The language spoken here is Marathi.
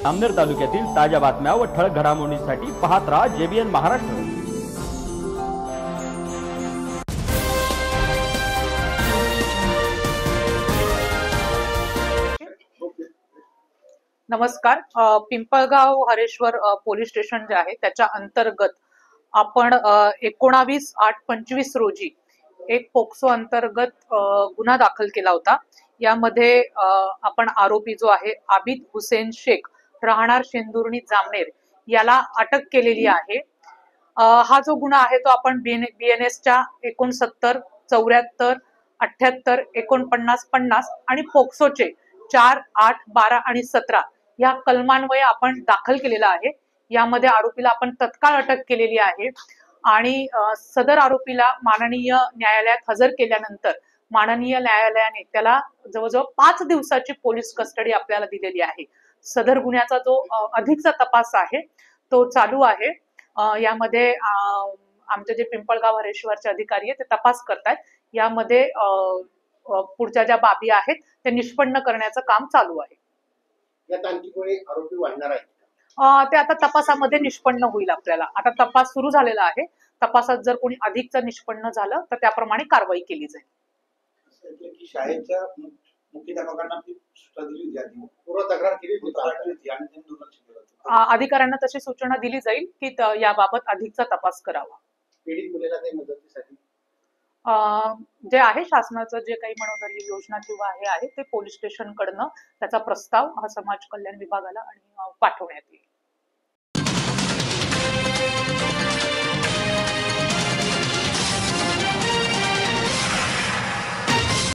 अमनेर तालुक्यातील ताज्या बातम्या व ठळक घडामोडींसाठी पाहत राहा JBN महाराष्ट्र। नमस्कार। पिंपळगाव हरेश्वर पोलीस स्टेशन जे आहे त्याच्या अंतर्गत आपण 19/8/25 रोजी एक पोक्सो अंतर्गत गुन्हा दाखल केला होता। यामध्ये आपण आरोपी जो आहे आबिद हुसेन शेख राहणार शेंदुर्णी जामनेर याला अटक केलेली आहे। हा जो गुन्हा आहे तो आपण BNS च्या 69, 74, 78, 49, 50 आणि पोक्सोचे 4, 8, 12 आणि 17 या कलमान्वये आपण दाखल केलेला आहे। यामध्ये आरोपीला आपण तत्काळ अटक केलेली आहे आणि सदर आरोपीला माननीय न्यायालयात हजर केल्यानंतर माननीय न्यायालयाने त्याला जवळजवळ 5 दिवसाची पोलीस कस्टडी आपल्याला दिलेली आहे। सदर गुन्ह्याचा जो अधिकचा तपास आहे तो चालू आहे। यामध्ये आमचे जे पिंपळगाव हरेश्वरचे अधिकारी आहेत ते तपास करतात। यामध्ये पुढच्या ज्या बाबी आहेत ते निष्पन्न करण्याचं काम चालू आहे। यात आणखी कोणी आरोपी वाढणार आहे? ते आता तपासामध्ये निष्पन्न होईल। आपल्याला आता तपास सुरू झालेला आहे। तपासात जर कोणी अधिकचं निष्पन्न झालं तर त्याप्रमाणे कारवाई केली जाईल। की शाळेच्या मुख्याध्यापकांना सूचना दिली जाते, पूर्व तक्रार केली होती आणि त्यांनी दुर्लक्ष केलं। अधिकाऱ्यांना तशी सूचना दिली जाईल की याबाबत अधिकचा तपास करावा। पीडित मुलीला काही मदतीसाठी जे आहे शासनाचं जे काही मनोधर्मी योजना किंवा हे आहे ते पोलीस स्टेशन कडनं त्याचा प्रस्ताव हा समाज कल्याण विभागाला आणि पाठवण्यात येईल।